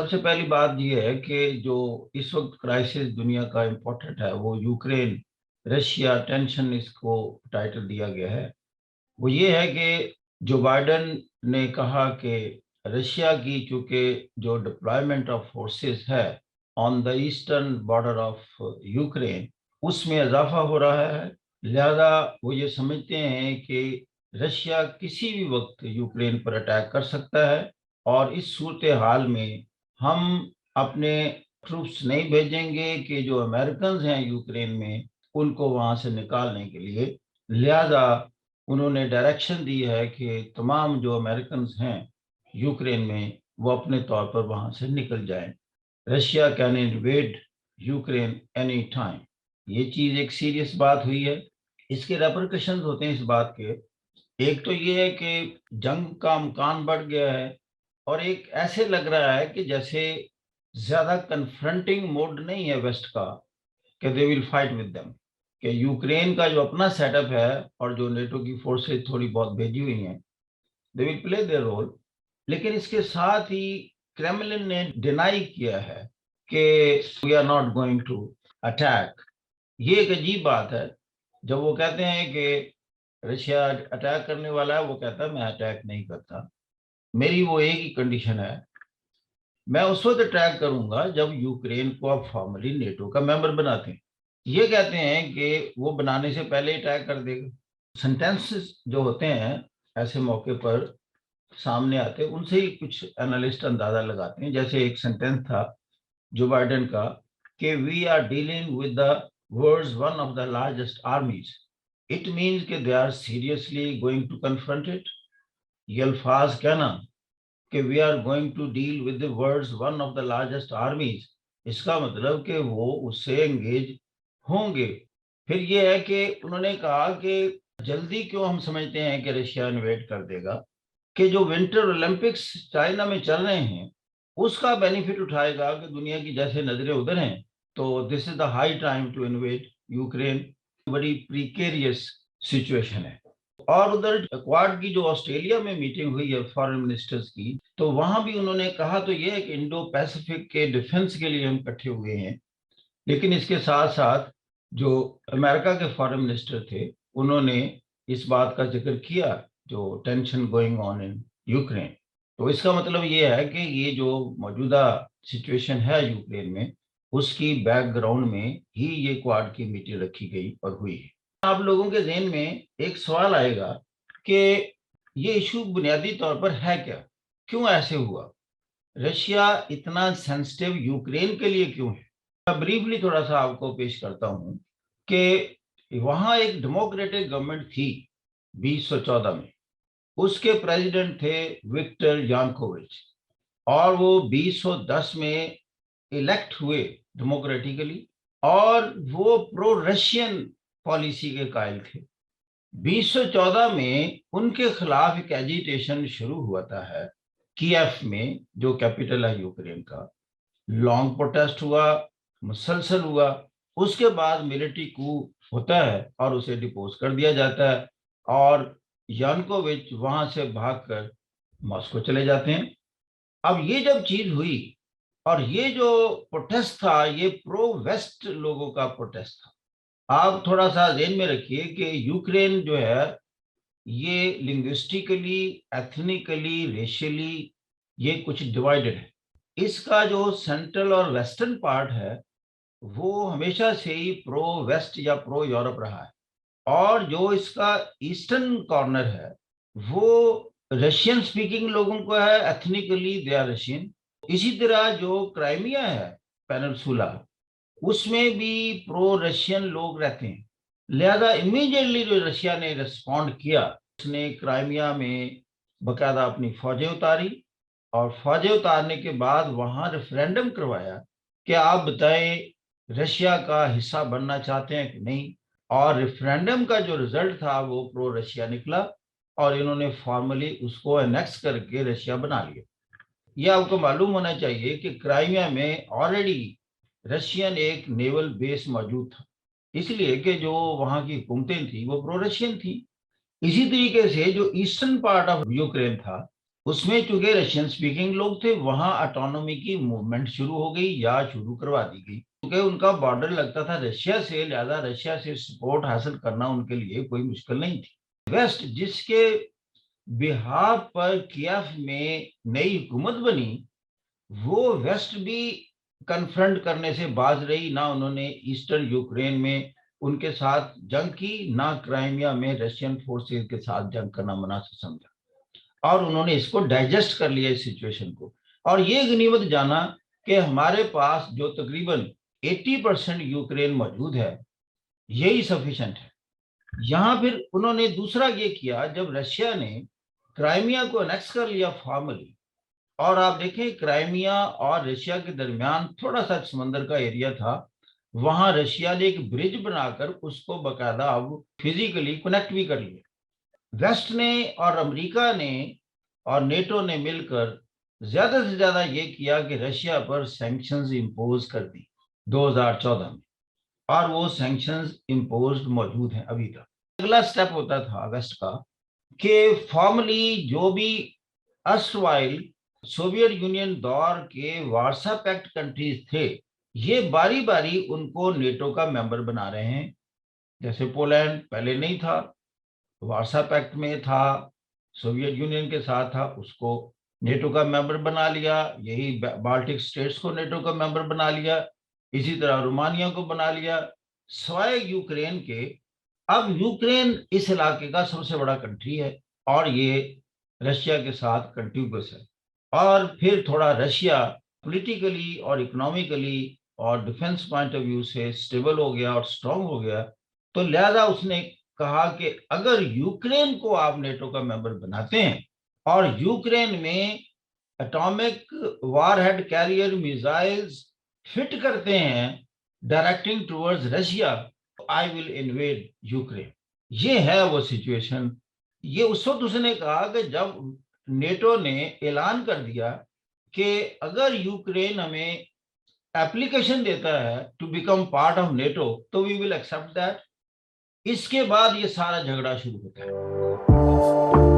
سب سے پہلی بات یہ ہے کہ جو اس وقت کرائسس دنیا کا امپورٹنٹ ہے وہ یوکرین رشیا ٹینشن، اس کو ٹائٹل دیا گیا ہے۔ وہ یہ ہے کہ جو بائیڈن نے کہا کہ رشیا کی چونکہ جو ڈپلائمنٹ آف فورسز ہے on the eastern border of Ukraine, اس میں اضافہ ہو رہا ہے، لہذا وہ یہ سمجھتے ہیں کہ رشیا کسی بھی وقت یوکرین پر اٹیک کر سکتا ہے، اور اس صورتحال میں ہم اپنے ٹروپس نہیں بھیجیں گے کہ جو امریکنز ہیں یوکرین میں ان کو وہاں سے نکالنے کے لیے۔ لہذا انہوں نے ڈائریکشن دی ہے کہ تمام جو امریکنز ہیں یوکرین میں وہ اپنے طور پر وہاں سے نکل جائیں۔ Russia can invade Ukraine any time. یہ چیز ایک سیریس بات ہوئی ہے، اس کے ریپرکشنز ہوتے ہیں اس بات کے۔ ایک تو یہ ہے کہ جنگ کا امکان بڑھ گیا ہے، اور ایک ایسے لگ رہا ہے کہ جیسے زیادہ کنفرنٹنگ موڈ نہیں ہے ویسٹ کا کہ دے ول فائٹ ود دیم، کہ یوکرین کا جو اپنا سیٹ اپ ہے اور جو نیٹو کی فورسز تھوڑی بہت بھیجی ہوئی ہیں، دے ول پلے دیئر رول، لیکن اس کے ساتھ ہی کریملن نے ڈینائی کیا ہے کہ we are not going to attack. یہ ایک عجیب بات ہے، جب وہ کہتے ہیں کہ رشیا اٹیک کرنے والا ہے، وہ کہتا ہے میں اٹیک نہیں کرتا۔ میری وہ ایک ہی کنڈیشن ہے، میں اس وقت اٹیک کروں گا جب یوکرین کو آپ فارملی نیٹو کا ممبر بناتے ہیں۔ یہ کہتے ہیں کہ وہ بنانے سے پہلے اٹیک کر دے گا۔ سینٹینسز جو ہوتے ہیں ایسے موقع پر سامنے آتے، ان سے ہی کچھ انالسٹ اندازہ لگاتے ہیں۔ جیسے ایک سینٹینس تھا جو بائیڈن کا کہ we are dealing with the world's one of the largest armies, it means کہ they are seriously going to confront it. یہ الفاظ کہنا کہ we are going to deal with the world's one of the largest armies, اس کا مطلب کہ وہ اس سے انگیج ہوں گے۔ پھر یہ ہے کہ انہوں نے کہا کہ جلدی کیوں ہم سمجھتے ہیں کہ رشیا انویٹ کر دے گا، کہ جو ونٹر اولمپکس چائنا میں چل رہے ہیں اس کا بینیفٹ اٹھائے گا کہ دنیا کی جیسے نظریں ادھر ہیں، تو this is the high time to invade Ukraine. بڑی پریکیریس سچویشن ہے۔ اور ادھر کوارڈ کی جو آسٹریلیا میں میٹنگ ہوئی ہے فارن منسٹرز کی، تو وہاں بھی انہوں نے کہا تو یہ ہے کہ انڈو پیسیفک کے ڈیفنس کے لیے ہم اکٹھے ہوئے ہیں، لیکن اس کے ساتھ ساتھ جو امریکہ کے فارن منسٹر تھے انہوں نے اس بات کا ذکر کیا جو tension going on in Ukraine. تو اس کا مطلب یہ ہے کہ یہ جو موجودہ سچویشن ہے یوکرین میں، اس کی بیک گراؤنڈ میں ہی یہ کوارڈ کی میٹنگ رکھی گئی اور ہوئی ہے۔ آپ لوگوں کے ذہن میں ایک سوال آئے گا کہ یہ ایشو بنیادی طور پر ہے کیا، کیوں ایسے ہوا، رشیا اتنا سینسٹیو یوکرین کے لیے کیوں ہے؟ میں بریفلی تھوڑا سا آپ کو پیش کرتا ہوں کہ وہاں ایک ڈیموکریٹک گورنمنٹ تھی 2014 میں، اس کے پریزیڈنٹ تھے وکٹر یانکووچ، اور وہ 2010 میں الیکٹ ہوئے ڈیموکریٹیکلی، اور وہ پرو رشین پالیسی کے قائل تھے۔ 2014 میں ان کے خلاف ایک ایجیٹیشن شروع ہوا ہے کیف میں، جو کیپٹل ہے یوکرین کا۔ لانگ پروٹیسٹ ہوا، مسلسل ہوا، اس کے بعد ملٹری کو ہوتا ہے اور اسے ڈپوز کر دیا جاتا ہے، اور یانکووچ وہاں سے بھاگ کر ماسکو چلے جاتے ہیں۔ اب یہ جب چیز ہوئی، اور یہ جو پروٹیسٹ تھا یہ پرو ویسٹ لوگوں کا پروٹیسٹ تھا۔ آپ تھوڑا سا ذہن میں رکھیے کہ یوکرین جو ہے یہ لنگوسٹیکلی، ایتھنیکلی، ریشلی یہ کچھ ڈیوائیڈڈ ہے۔ اس کا جو سینٹرل اور ویسٹرن پارٹ ہے وہ ہمیشہ سے ہی پرو ویسٹ یا پرو یورپ رہا ہے، اور جو اس کا ایسٹرن کارنر ہے وہ رشین سپیکنگ لوگوں کو ہے، ایتھنیکلی دے آر رشین۔ اسی طرح جو کرائمیا ہے پیننسولا، اس میں بھی پرو رشین لوگ رہتے ہیں۔ لہذا امیڈیٹلی جو رشیا نے ریسپونڈ کیا، اس نے کرائمیا میں باقاعدہ اپنی فوجیں اتاری، اور فوجیں اتارنے کے بعد وہاں ریفرینڈم کروایا کہ آپ بتائیں رشیا کا حصہ بننا چاہتے ہیں کہ نہیں، اور ریفرینڈم کا جو رزلٹ تھا وہ پرو رشیا نکلا، اور انہوں نے فارملی اس کو انیکس کر کے رشیا بنا لیا۔ یہ آپ کو معلوم ہونا چاہیے کہ کرائمیا میں آلریڈی رشین ایک نیول بیس موجود تھا، اس لیے کہ جو وہاں کی حکومتیں تھیں وہ پرو رشین تھیں۔ اسی طریقے سے جو ایسٹرن پارٹ آف یوکرین تھا اس میں چونکہ رشین سپیکنگ لوگ تھے، وہاں اٹانومی کی موومنٹ شروع ہو گئی یا شروع کروا دی گئی، کیونکہ ان کا بارڈر لگتا تھا رشیا سے، لہذا رشیا سے سپورٹ حاصل کرنا ان کے لیے کوئی مشکل نہیں تھی۔ ویسٹ جس کے بہاف پر کیف میں نئی حکومت بنی، وہ ویسٹ بھی کنفرنٹ کرنے سے باز رہی، نہ انہوں نے ایسٹرن یوکرین میں ان کے ساتھ جنگ کی، نہ کرائمیا میں رشین فورسز کے ساتھ جنگ کرنا مناسب سمجھا، اور انہوں نے اس کو ڈائجسٹ کر لیا اس سچویشن کو، اور یہ غنیمت جانا کہ ہمارے پاس جو تقریباً 80% یوکرین موجود ہے، یہی سفیشنٹ ہے۔ یہاں پھر انہوں نے دوسرا یہ کیا، جب رشیا نے کرائمیا کو انیکس کر لیا فارملی، اور آپ دیکھیں کرائمیا اور رشیا کے درمیان تھوڑا سا سمندر کا ایریا تھا، وہاں رشیا نے ایک برج بنا کر اس کو باقاعدہ اب فزیکلی کنیکٹ بھی کر لیا۔ ویسٹ نے اور امریکہ نے اور نیٹو نے مل کر زیادہ سے زیادہ یہ کیا کہ رشیا پر سینکشنز امپوز کر دی 2014 میں، اور وہ سینکشنز امپوزڈ موجود ہیں ابھی تک۔ اگلا سٹیپ ہوتا تھا ویسٹ کا کہ فارملی جو بھی اسٹوائل سوویت یونین دور کے وارسا پیکٹ کنٹریز تھے، یہ باری باری ان کو نیٹو کا ممبر بنا رہے ہیں۔ جیسے پولینڈ پہلے نہیں تھا، وارسا پیکٹ میں تھا، سوویت یونین کے ساتھ تھا، اس کو نیٹو کا ممبر بنا لیا، یہی بالٹک سٹیٹس کو نیٹو کا ممبر بنا لیا، اسی طرح رومانیہ کو بنا لیا، سوائے یوکرین کے۔ اب یوکرین اس علاقے کا سب سے بڑا کنٹری ہے، اور یہ رشیا کے ساتھ کنٹیگوس ہے، اور پھر تھوڑا رشیا پولیٹیکلی اور اکنامیکلی اور ڈیفنس پوائنٹ آف ویو سے سٹیبل ہو گیا اور سٹرونگ ہو گیا، تو لہذا اس نے کہا کہ اگر یوکرین کو آپ نیٹو کا ممبر بناتے ہیں اور یوکرین میں atomic war had career missiles fit کرتے ہیں ڈائریکٹنگ ٹورڈز رشیا، آئی ول انویڈ یوکرین۔ یہ ہے وہ سچویشن۔ یہ اس وقت اس نے کہا کہ جب نیٹو نے اعلان کر دیا کہ اگر یوکرین ہمیں اپلیکیشن دیتا ہے to become part of NATO تو وی ول ایکسپٹ دیٹ۔ اس کے بعد یہ سارا جھگڑا شروع ہوتا ہے۔